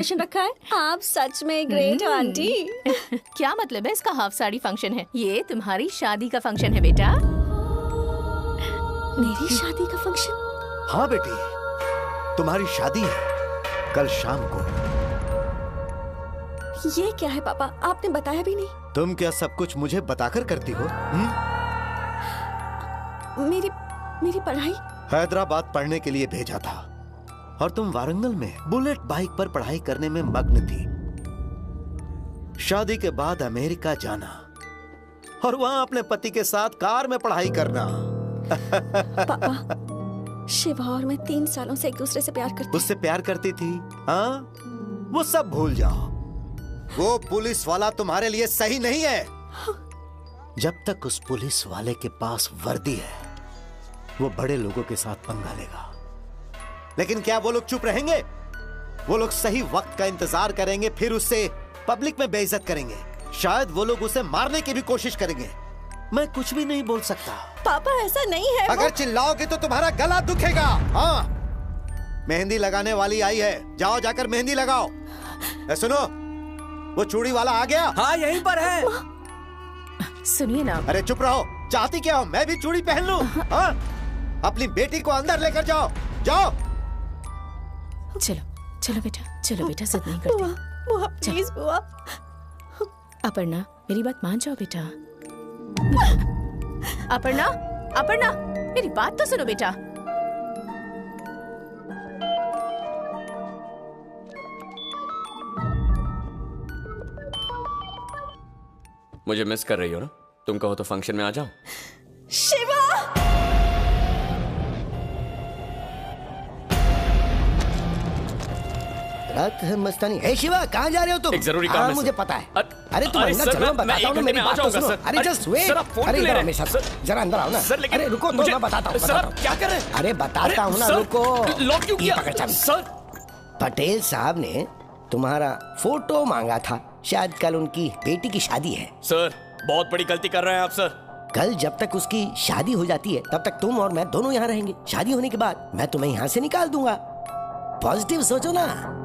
रखा है। आप सच में ग्रेट हो आंटी। क्या मतलब है इसका? हाफ साड़ी फंक्शन है। ये तुम्हारी शादी का फंक्शन है बेटा। मेरी शादी का फंक्शन? हाँ बेटी, तुम्हारी शादी है कल शाम को। ये क्या है पापा, आपने बताया भी नहीं। तुम क्या सब कुछ मुझे बताकर करती हो? मेरी पढ़ाई? हैदराबाद पढ़ने के लिए भेजा था और तुम वारंगल में बुलेट बाइक पर पढ़ाई करने में मग्न थी। शादी के बाद अमेरिका जाना और वहां अपने पति के साथ कार में पढ़ाई करना। पापा, शिवा और मैं 3 सालों से एक दूसरे से प्यार करती। उससे प्यार करती थी? हाँ, वो सब भूल जाओ। वो पुलिस वाला तुम्हारे लिए सही नहीं है। जब तक उस पुलिस वाले के पास वर्दी है, वो बड़े लोगों के साथ पंगा लेगा। लेकिन क्या वो लोग चुप रहेंगे? वो लोग सही वक्त का इंतजार करेंगे, फिर उससे पब्लिक में बेइज्जत करेंगे। शायद वो लोग उसे मारने की भी कोशिश करेंगे। मैं कुछ भी नहीं बोल सकता। पापा ऐसा नहीं है। अगर चिल्लाओगे तो तुम्हारा गला दुखेगा। हाँ, मेहंदी लगाने वाली आई है, जाओ जाकर मेहंदी लगाओ। सुनो, वो चूड़ी वाला आ गया? हाँ, यहीं पर है। सुनिए ना। अरे चुप रहो, चाहती क्या हो? मैं भी चूड़ी पहन लूं? हाँ? अपनी बेटी को अंदर लेकर जाओ, जाओ। चलो चलो बेटा, चलो बेटा, जिद नहीं करते। बुआ प्लीज बुआ। अपर्णा, मेरी बात मान जाओ बेटा। अपर्णा, अपर्णा, मेरी बात तो सुनो बेटा। मुझे मिस कर रही हो ना? तुम कहो तो फंक्शन में आ जाओ। शिवा! रात है मस्तानी। हे शिवा, कहाँ जा रहे हो तुम? एक जरूरी काम है। मुझे पता है। अरे तुम अरे अंदर सर, चलो, मैं बताता हूँ ना, मेरी बात तो सुनो। अरे जस्ट वेट। अरे इधर आओ मेरे साथ, जरा अंदर आओ ना। सर लेकिन अरे रुको तो, मैं बताता हूँ। सर आप क्या कर रहे हैं? अरे बताता हूँ ना, रुको। लॉक क्यों किया? सर, पटेल साहब ने तुम्हारा फोटो मांगा था। शायद कल उनकी बेटी की शादी है। सर बहुत बड़ी गलती कर रहे हैं आप सर। कल जब तक उसकी शादी हो जाती है, तब तक तुम और मैं दोनों यहाँ रहेंगे। शादी होने के बाद मैं तुम्हें यहाँ से निकाल दूंगा। पॉजिटिव सोचो ना।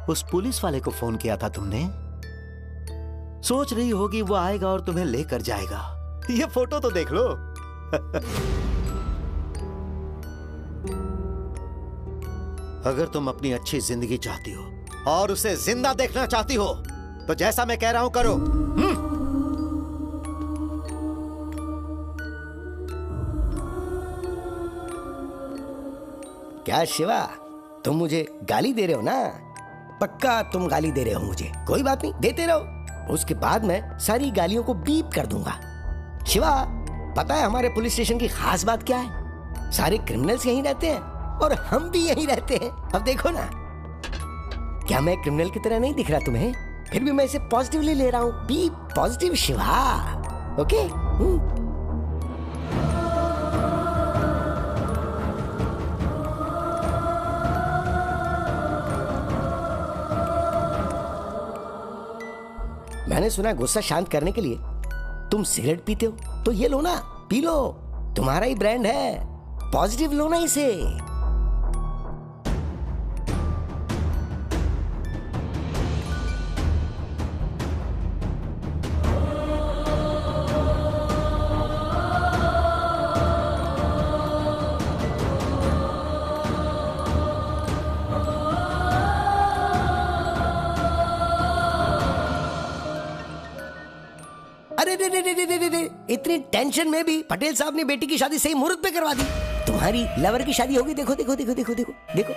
उस पुलिस वाले को फोन किया था तुमने? सोच रही होगी वो आएगा और तुम्हें लेकर जाएगा। ये फोटो तो देख लो। अगर तुम अपनी अच्छी जिंदगी चाहती हो और उसे जिंदा देखना चाहती हो, तो जैसा मैं कह रहा हूं करो। क्या शिवा, तुम मुझे गाली दे रहे हो ना? पक्का तुम गाली दे रहे हो मुझे। कोई बात नहीं, देते रहो। उसके बाद मैं सारी गालियों को बीप कर दूंगा। शिवा, पता है हमारे पुलिस स्टेशन की खास बात क्या है? सारे क्रिमिनल्स यहीं रहते हैं और हम भी यहीं रहते हैं। अब देखो ना, क्या मैं क्रिमिनल की तरह नहीं दिख रहा तुम्हें? फिर भी मैं इसे पॉजिटिवली ले रहा हूँ। Be positive Shiva, okay? मैंने सुना गुस्सा शांत करने के लिए तुम सिगरेट पीते हो, तो ये लो ना, पी लो। तुम्हारा ही ब्रांड है, पॉजिटिव लो ना इसे। इतनी टेंशन में भी पटेल साहब ने बेटी की शादी सही मुहूर्त पे करवा दी। तुम्हारी लवर की शादी होगी। देखो देखो देखो देखो देखो देखो।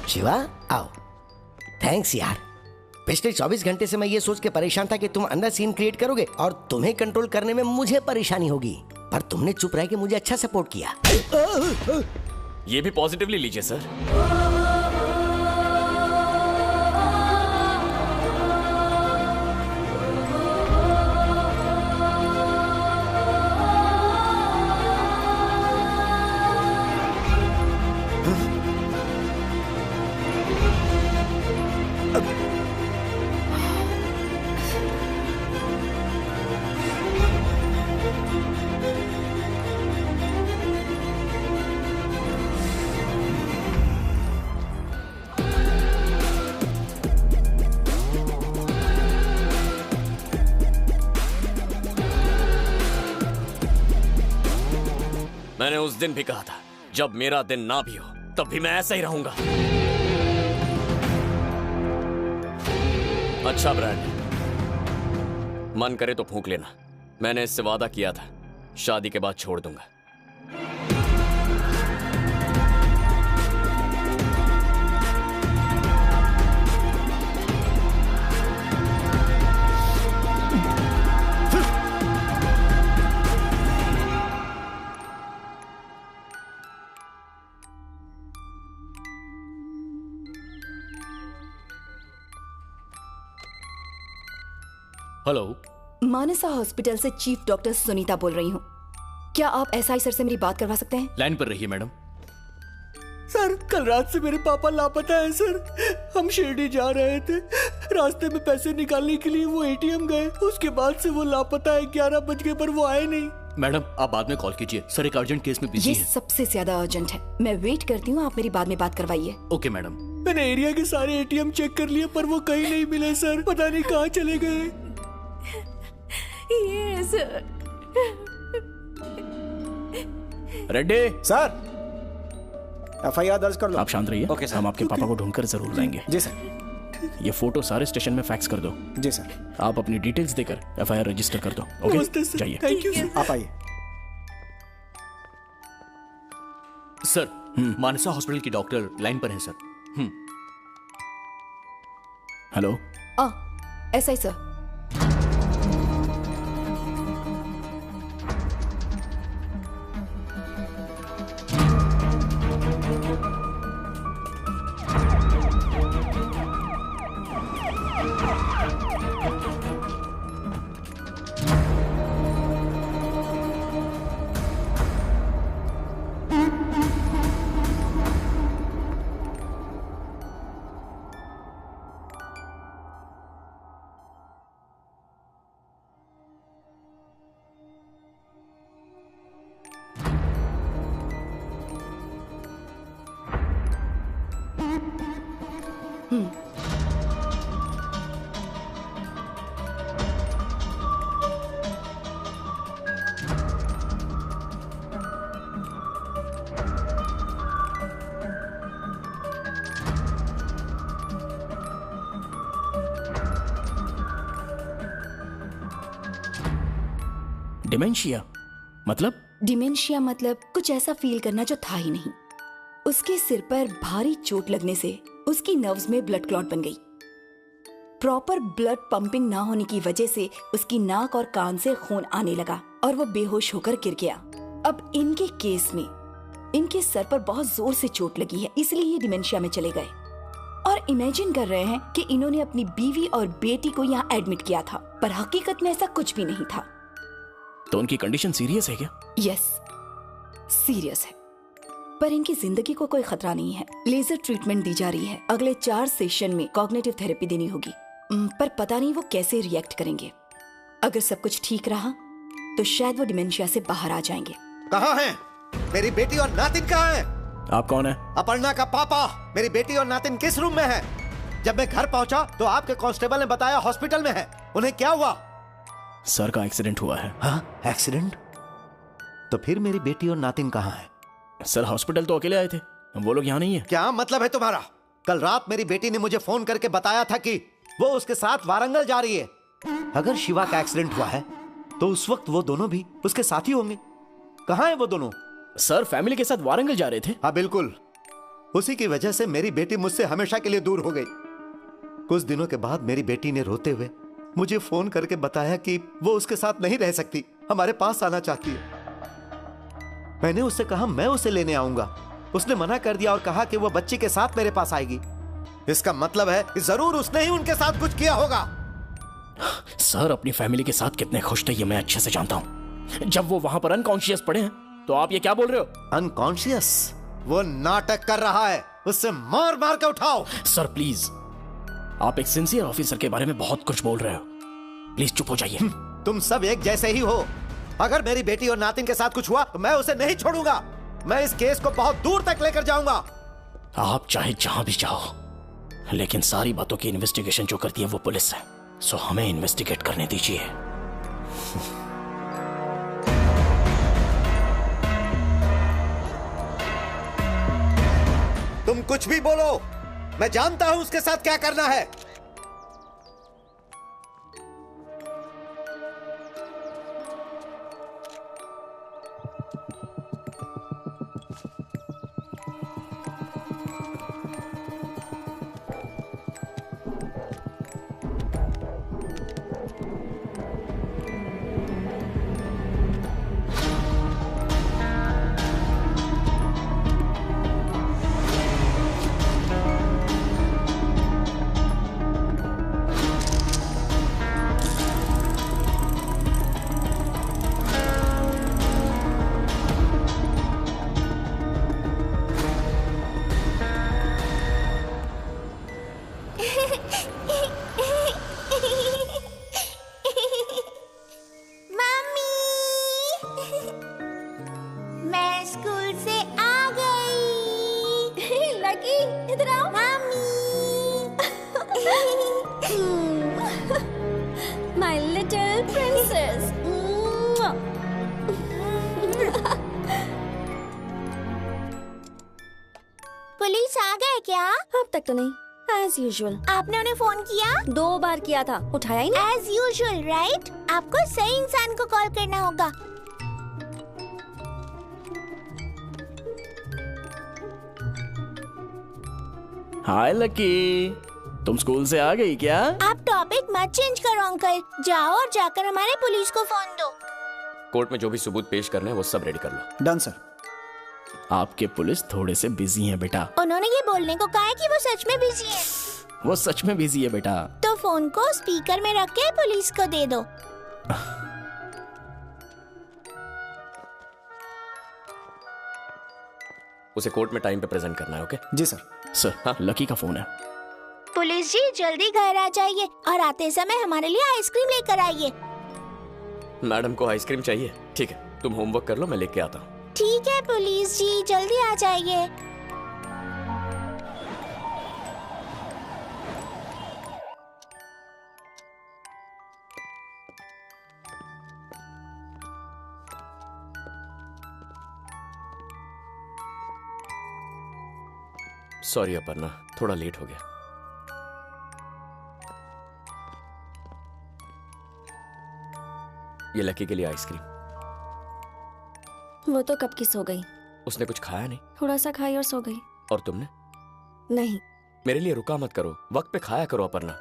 शिवा, आओ। थैंक्स यार। पिछले 24 घंटे से मैं ये सोच के परेशान था कि तुम अंदर सीन क्रिएट करोगे और तुम्हें कंट्रोल करने में मुझे परेशानी होगी, पर तुमने चुप रह के मुझे अच्छा सपोर्ट किया। ये भी पॉजिटिवली लीजिए सर। मैंने उस दिन भी कहा था, जब मेरा दिन ना भी हो तब भी मैं ऐसा ही रहूंगा। अच्छा ब्रैड, मन करे तो फूंक लेना। मैंने इससे वादा किया था, शादी के बाद छोड़ दूंगा। हेलो, मानसा हॉस्पिटल से चीफ डॉक्टर सुनीता बोल रही हूँ। क्या आप एसआई सर से मेरी बात करवा सकते हैं? लाइन पर रहिए मैडम। सर, कल रात से मेरे पापा लापता है सर। हम शिरडी जा रहे थे, रास्ते में पैसे निकालने के लिए वो एटीएम गए, उसके बाद से वो लापता है। 11 बज गए पर वो आए नहीं। मैडम, आप बाद में कॉल कीजिए, सर एक अर्जेंट केस में बिजी ये है। सबसे ज्यादा अर्जेंट है। मैं वेट करती हूँ, आप मेरी बाद में बात करवाइए। Okay madam. मैंने एरिया के सारे एटीएम चेक कर लिए पर वो कहीं नहीं मिले सर। पता नहीं कहाँ चले गए। ये सर। रेड्डी सर, एफआईआर दर्ज कर लो। आप शांत रहिए। Okay sir. हम आपके पापा को ढूंढकर जरूर लाएंगे। जी सर। ये फोटो सारे स्टेशन में फैक्स कर दो। जी सर। आप अपनी डिटेल्स देकर एफआईआर रजिस्टर कर दो। नमस्ते ओके, सर। जाइए। Thank you sir. आप आइए। सर, मानसा हॉस्पिटल की डॉक्टर लाइन पर हैं sir. Hello. SI sir. Dementia मतलब? डिमेंशिया मतलब कुछ ऐसा फील करना जो था ही नहीं। उसके सिर पर भारी चोट लगने से उसकी नर्व्स में ब्लड क्लॉट बन गई। प्रॉपर ब्लड पंपिंग ना होने की वजह से उसकी नाक और कान से खून आने लगा और वो बेहोश होकर गिर गया। अब इनके केस में इनके सर पर बहुत जोर से चोट लगी है, इसलिए ये डिमेंशिया में चले गए और इमेजिन कर रहे हैं कि इन्होंने अपनी बीवी और बेटी को यहाँ एडमिट किया था, पर हकीकत में ऐसा कुछ भी नहीं था। तो उनकी कंडीशन सीरियस है क्या? यस, सीरियस है, पर इनकी जिंदगी को कोई खतरा नहीं है। लेजर ट्रीटमेंट दी जा रही है। अगले 4 सेशन में कॉग्निटिव थेरेपी देनी होगी, पर पता नहीं वो कैसे रिएक्ट करेंगे। अगर सब कुछ ठीक रहा तो शायद वो डिमेंशिया से बाहर आ जाएंगे। कहाँ हैं? मेरी बेटी और नातिन कहाँ हैं? आप कौन है? अपर्णा का पापा। मेरी बेटी और नातिन किस रूम में है? जब मैं घर पहुंचा तो आपके कांस्टेबल ने बताया हॉस्पिटल में है। उन्हें क्या हुआ? सर का एक्सीडेंट हुआ है। हाँ, एक्सीडेंट? तो फिर मेरी बेटी और नातिन कहाँ है? सर हॉस्पिटल तो अकेले आए थे, वो लोग यहाँ नहीं है। क्या मतलब है तुम्हारा? कल रात मेरी बेटी ने मुझे फोन करके बताया था कि वो उसके साथ वारंगल जा रही है। अगर शिवा का एक्सीडेंट हुआ है तो उस वक्त वो दोनों भी उसके साथ ही होंगे। कहाँ है वो दोनों? सर फैमिली के साथ वारंगल जा रहे थे। हाँ बिल्कुल, उसी की वजह से मेरी बेटी मुझसे हमेशा के लिए दूर हो गई। कुछ दिनों के बाद मेरी बेटी ने रोते हुए मुझे फोन करके बताया कि वो उसके साथ नहीं रह सकती, हमारे पास आना चाहती है। मैंने उससे कहा मैं उसे लेने आऊंगा, उसने मना कर दिया और कहा कि वो बच्ची के साथ मेरे पास आएगी। इसका मतलब है कि जरूर उसने ही उनके साथ कुछ किया होगा। सर अपनी फैमिली के साथ कितने खुश थे ये मैं अच्छे से जानता हूँ। जब वो वहां पर अनकॉन्शियस पड़े हैं तो आप ये क्या बोल रहे हो? अनकॉन्शियस? वो नाटक कर रहा है, उससे मार मार के उठाओ। सर प्लीज, आप एक सिंसियर ऑफिसर के बारे में बहुत कुछ बोल रहे हो, प्लीज चुप हो जाइए। तुम सब एक जैसे ही हो। अगर मेरी बेटी और नातिन के साथ कुछ हुआ तो मैं उसे नहीं छोड़ूंगा। मैं इस केस को बहुत दूर तक लेकर जाऊंगा। आप चाहे जहां भी जाओ, लेकिन सारी बातों की इन्वेस्टिगेशन जो करती है वो पुलिस है, सो हमें इन्वेस्टिगेट करने दीजिए। तुम कुछ भी बोलो, मैं जानता हूं उसके साथ क्या करना है। पुलिस आ गए क्या? अब तक तो नहीं, एज यूजुअल। आपने उन्हें फोन किया? 2 बार किया था, उठाया ही नहीं। As usual right? आपको सही इंसान को कॉल करना होगा। हाय लकी, तुम स्कूल से आ गई क्या? आप टॉपिक मत चेंज करो अंकल, जाओ और जाकर हमारे पुलिस को फोन दो। कोर्ट में जो भी सबूत पेश करने हैं वो सब रेडी कर लो। Done sir. आपके पुलिस थोड़े से बिजी हैं बेटा। उन्होंने ये बोलने को कहा है कि वो सच में बिजी है। वो सच में बिजी है बेटा। तो फोन को स्पीकर में रख के पुलिस को दे दो। उसे कोर्ट में टाइम पे प्रेजेंट करना है। ओके जी सर। सर हाँ, लकी का फोन है। पुलिस जी जल्दी घर आ जाइए और आते समय हमारे लिए आइसक्रीम लेकर आइए। मैडम को आइसक्रीम चाहिए? ठीक है, तुम होमवर्क कर लो, मैं लेके आता हूँ। ठीक है पुलिस जी, जल्दी आ जाइए। सॉरी अपर्णा, थोड़ा लेट हो गया। ये लकी के लिए आइसक्रीम। वो तो कब की सो गई। उसने कुछ खाया नहीं? थोड़ा सा खाई और सो गई। और तुमने? नहीं। मेरे लिए रुका मत करो, वक्त पे खाया करो अपर्णा।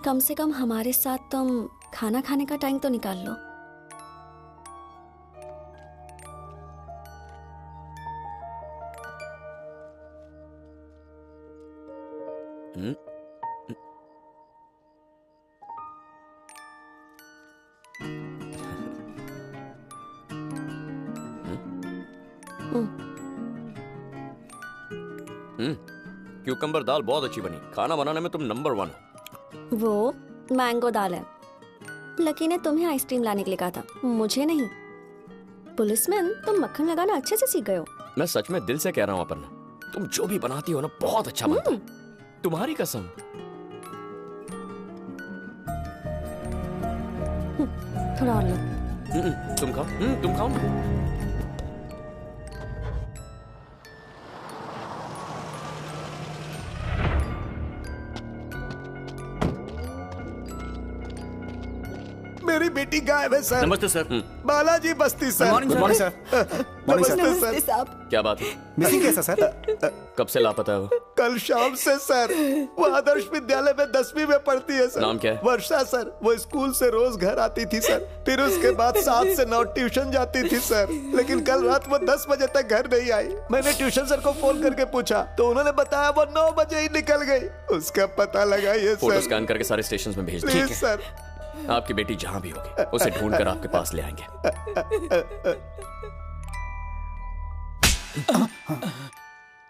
कम से कम हमारे साथ तुम खाना खाने का टाइम तो निकाल लो। क्यूकम्बर दाल बहुत अच्छी बनी। खाना बनाने में तुम नंबर 1 हो। वो मैंगो दाल है। लकी ने तुम्हें आइसक्रीम लाने के लिए कहा था, मुझे नहीं। पुलिसमैन, तुम मक्खन लगाना अच्छे से सीख गए हो। मैं सच में दिल से कह रहा हूँ अपर्णा, तुम जो भी बनाती हो ना बहुत अच्छा बनता है। तुम्हारी कसम। थोड़ा और लो। तुम खाओ, तुम खाओ ना। मेरी बेटी गायब है सर। नमस्ते सर। बालाजी बस्ती सर। Good morning sir. नमस्ते सर। क्या बात है? मिसिंग कैसा सर? कब से लापता है वो? कल शाम से सर। वो आदर्श विद्यालय में 10वीं में पढ़ती है सर। नाम क्या है? वर्षा सर। वो स्कूल से रोज घर आती थी सर, फिर उसके बाद 7 से 9 ट्यूशन जाती थी सर, लेकिन कल रात वो 10 बजे तक घर नहीं आई। मैंने ट्यूशन सर को फोन करके पूछा तो उन्होंने बताया वो 9 बजे ही निकल गई। उसका पता लगाइए सर। फोटो स्कैन करके सारे स्टेशन में भेज प्लीज सर। आपकी बेटी जहां भी होगी उसे ढूंढकर आपके पास ले आएंगे।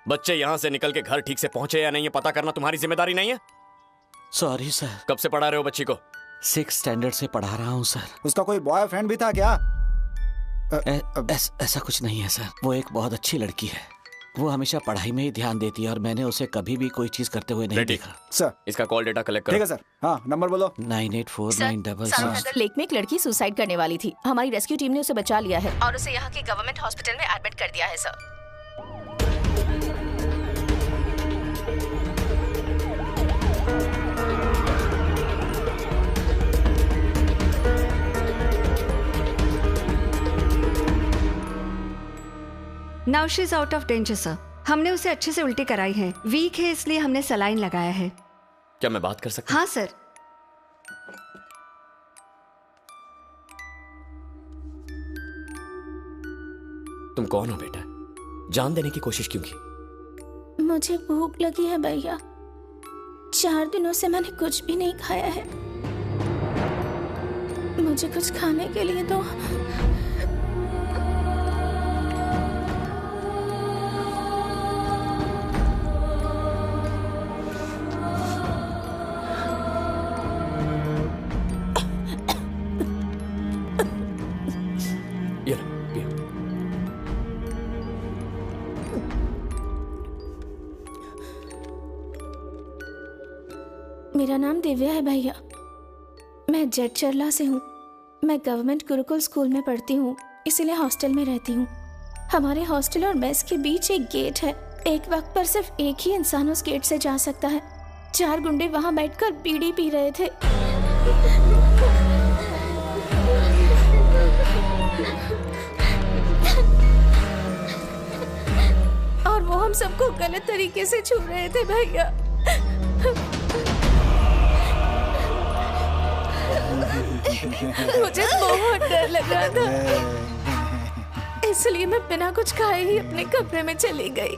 बच्चे यहाँ से निकल के घर ठीक से पहुंचे या नहीं ये पता करना तुम्हारी जिम्मेदारी नहीं है? Sorry sir. कब से पढ़ा रहे हो बच्ची को? 6th स्टैंडर्ड से पढ़ा रहा हूँ सर। उसका कोई बॉयफ्रेंड भी था क्या? ऐसा कुछ नहीं है सर। वो एक बहुत अच्छी लड़की है। वो हमेशा पढ़ाई में ही ध्यान देती है और मैंने उसे कभी भी कोई चीज करते हुए नहीं देखा। सर इसका कॉल डेटा कलेक्ट करो। ठीक है सर। हाँ नंबर बोलो। 984966। लेक में एक लड़की सुसाइड करने वाली थी। हमारी रेस्क्यू टीम ने उसे बचा लिया है और उसे यहाँ के गवर्नमेंट हॉस्पिटल में एडमिट कर दिया है sir. Now she is out of danger sir. हमने उसे अच्छे से उल्टी कराई है। वीक है इसलिए हमने सलाइन लगाया है। क्या मैं बात कर सकता हूँ? हाँ सर। तुम कौन हो बेटा? जान देने की कोशिश क्यों की? मुझे भूख लगी है भैया। 4 दिनों से मैंने कुछ भी नहीं खाया है। मुझे कुछ खाने के लिए दो। मेरा नाम दिव्या है भैया। मैं जेट चरला से हूँ। मैं गवर्नमेंट गुरुकुल स्कूल में पढ़ती हूँ, इसीलिए हॉस्टल में रहती हूँ। हमारे हॉस्टल और मेस के बीच एक गेट है। एक वक्त पर सिर्फ एक ही इंसान उस गेट से जा सकता है। 4 गुंडे वहाँ बैठकर बीड़ी पी रहे थे। और वो हम सबको गलत तरीके से छू रहे थे भैया। मुझे बहुत डर लग रहा था, इसलिए मैं बिना कुछ खाए ही अपने कमरे में चली गई।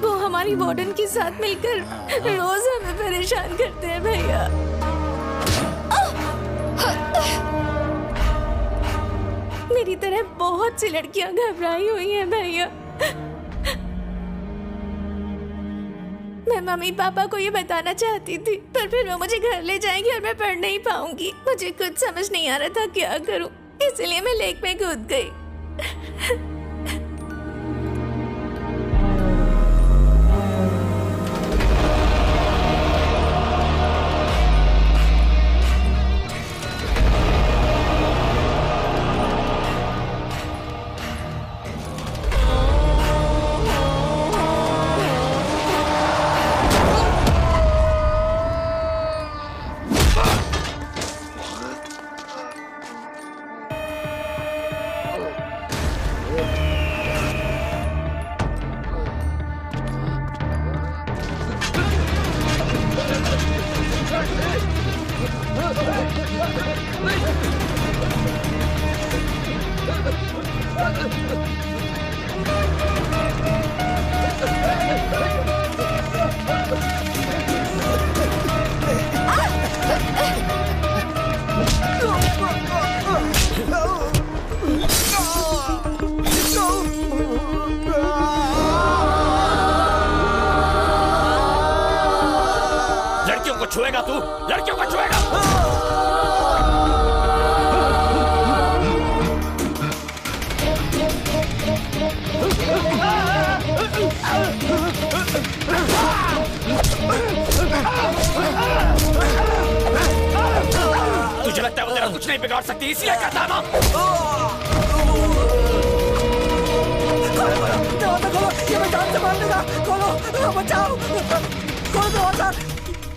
वो हमारी वार्डन के साथ मिलकर रोज हमें परेशान करते हैं भैया। मेरी तरह बहुत सी लड़कियां घबराई हुई हैं भैया। मैं मम्मी पापा को ये बताना चाहती थी, पर फिर वो मुझे घर ले जाएंगे और मैं पढ़ नहीं पाऊंगी। मुझे कुछ समझ नहीं आ रहा था क्या करूं, इसलिए मैं लेक में कूद गई। लड़कियों को छुएगा तू? लड़कियों को छुएगा? तुझे लगता है वो तेरा कुछ नहीं बिगाड़ सकती, इसलिए कहता ना। ये मैं जान से मार देगा। खोलो, बचाओ। खोलो दरवाजा,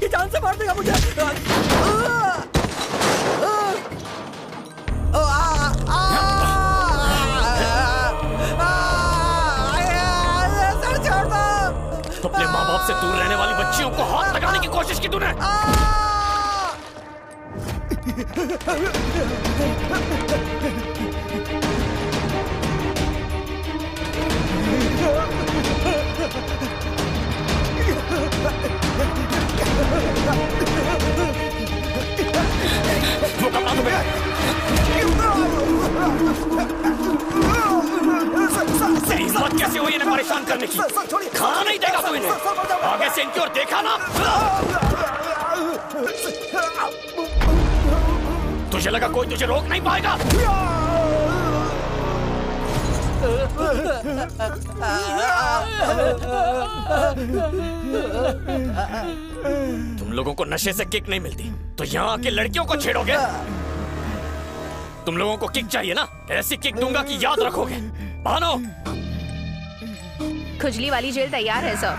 ये जान से मार देगा मुझे। अपने माँ बाप से दूर रहने वाली बच्चियों को हाथ लगाने की कोशिश की तूने। वो कपड़ा तो मेरा तेरी हिम्मत कैसे हुई इन्हें परेशान करने की? खाना नहीं देगा तू इन्हें? आगे से इनकी ओर देखा ना? तुझे लगा कोई तुझे रोक नहीं पाएगा? तुम लोगों को नशे से किक नहीं मिलती तो यहाँ आके लड़कियों को छेड़ोगे? तुम लोगों को किक चाहिए ना? ऐसी किक दूंगा कि याद रखोगे। मानो खुजली वाली जेल तैयार है सर।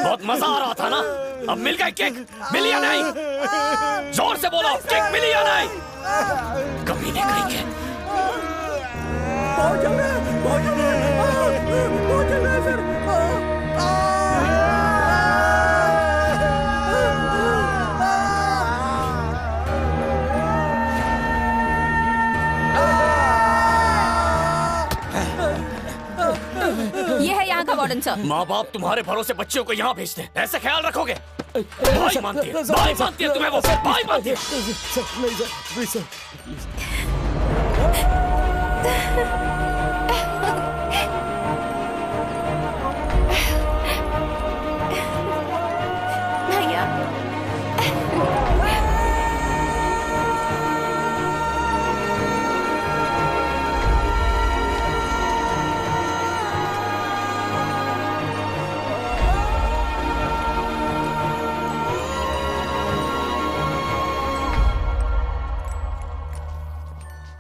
बहुत मजा आ रहा था ना? अब मिल गई किक? मिली या नहीं? जोर से बोलो, किक मिली या नहीं? कभी नहीं करेंगे। बहुत जल रहा है सर। ये है यहाँ का वार्डन सर। माँ बाप तुम्हारे भरोसे बच्चियों को यहाँ भेजते हैं, ऐसे ख्याल रखोगे? भाई मानती है तुम्हें वो, भाई मानती है। भैया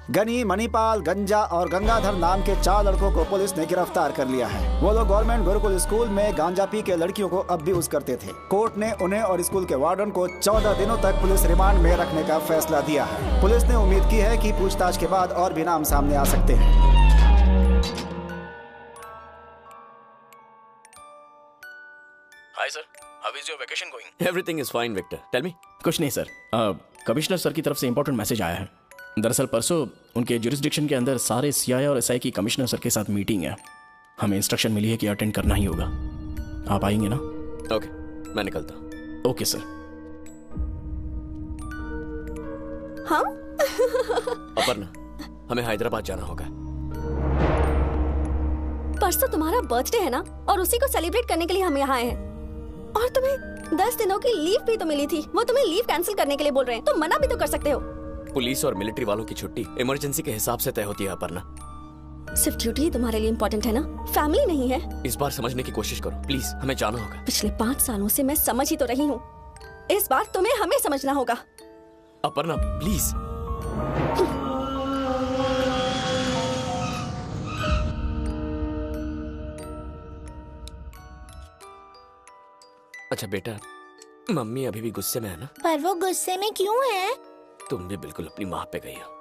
गनी, मणिपाल, गंजा और गंगाधर नाम के 4 लड़कों को पुलिस ने गिरफ्तार कर लिया है। वो लोग गवर्नमेंट गुरुकुल स्कूल में गांजा पी के लड़कियों को अब्यूज करते थे। कोर्ट ने उन्हें और स्कूल के वार्डन को 14 दिनों तक पुलिस रिमांड में रखने का फैसला दिया है। पुलिस ने उम्मीद की है कि पूछताछ के बाद और भी नाम सामने आ सकते हैं। Hi sir, how is your vacation going? Everything is fine Victor, tell me. कुछ नहीं सर, कमिश्नर सर की तरफ से इंपॉर्टेंट मैसेज आया है। दरअसल परसों उनके जुरिस्डिक्शन के अंदर सारे सीआई और एसआई की कमिश्नर सर के साथ मीटिंग है। हमें इंस्ट्रक्शन मिली है कि अटेंड करना ही होगा। आप आएंगे ना? ओके, मैं निकलता हूँ। Okay sir. हाँ? अपर्णा, हमें हैदराबाद जाना होगा। परसों तुम्हारा बर्थडे है ना, और उसी को सेलिब्रेट करने के लिए हम यहाँ आए हैं। और तुम्हें 10 दिनों की लीव भी तो मिली थी, वो तुम्हें लीव कैंसिल करने के लिए बोल रहे हैं। तुम मना भी तो कर सकते हो। पुलिस और मिलिट्री वालों की छुट्टी इमरजेंसी के हिसाब से तय होती है अपर्णा। सिर्फ ड्यूटी ही तुम्हारे लिए इम्पोर्टेंट है ना, फैमिली नहीं है। इस बार समझने की कोशिश करो प्लीज, हमें जाना होगा। पिछले 5 सालों से मैं समझ ही तो रही हूँ, इस बार तुम्हें हमें समझना होगा। अपर्णा प्लीज। अच्छा बेटा, मम्मी अभी भी गुस्से में है ना? पर वो गुस्से में क्यों है? तुम भी बिल्कुल अपनी माँ पे गई हो।